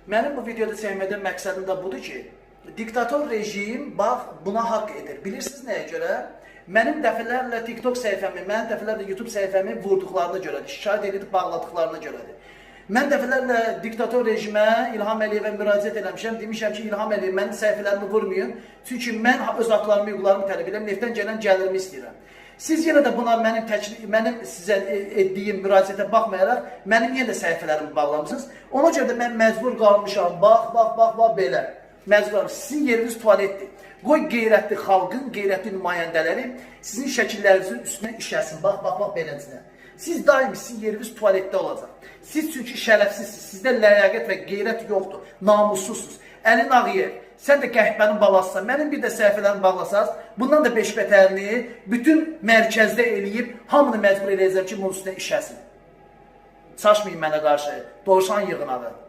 Mənim bu videoda çəkmədən məqsədim də budur ki, diktator rejim bax buna haqq edir. Bilirsiniz nəyə görə? Mənim dəfələrlə TikTok səhifəmi, mənim dəfələrlə YouTube səhifəmi vurduqlarına görədir, şikayət edib bağladıqlarına görədir. Mən dəfələrlə diktator rejimə, İlham Əliyevə müraciət eləmişəm, demişəm ki, İlham Əliyev mənim səhifələrimi vurmayın, çünki mən öz haqlarımı, hüquqlarımı tələb edirəm, neftdən gələn gəlirimi istəyirəm. Siz yenə də buna mənim sizə etdiyim müraciətə baxmayaraq, mənim yenə də səhifələrimi bağlamışsınız. Ona görə də mən məcbur qalmışam, bax, belə. Məcbur qalmışam, sizin yeriniz tualetdir. Qoy qeyrətli xalqın, qeyrətli nümayəndələri sizin şəkillərinizin üstünə işəsin, bax, beləcinə. Siz daim sizin yeriniz tualetdə olacaq. Siz çünki şərəfsizsiniz, sizdə ləyaqət və qeyrət yoxdur, namussuzsuz. Əlin Ağayev, sən də qəhbənin balasısan, mənim bir də səhifələrimi bağlasaz, bundan da 5 bətərini bütün mərkəzdə eləyib, hamını məcbur eləyəcəm ki, bunun üstünə işəsin. Çaşmayın mənə qarşı, dovşan yığınağı.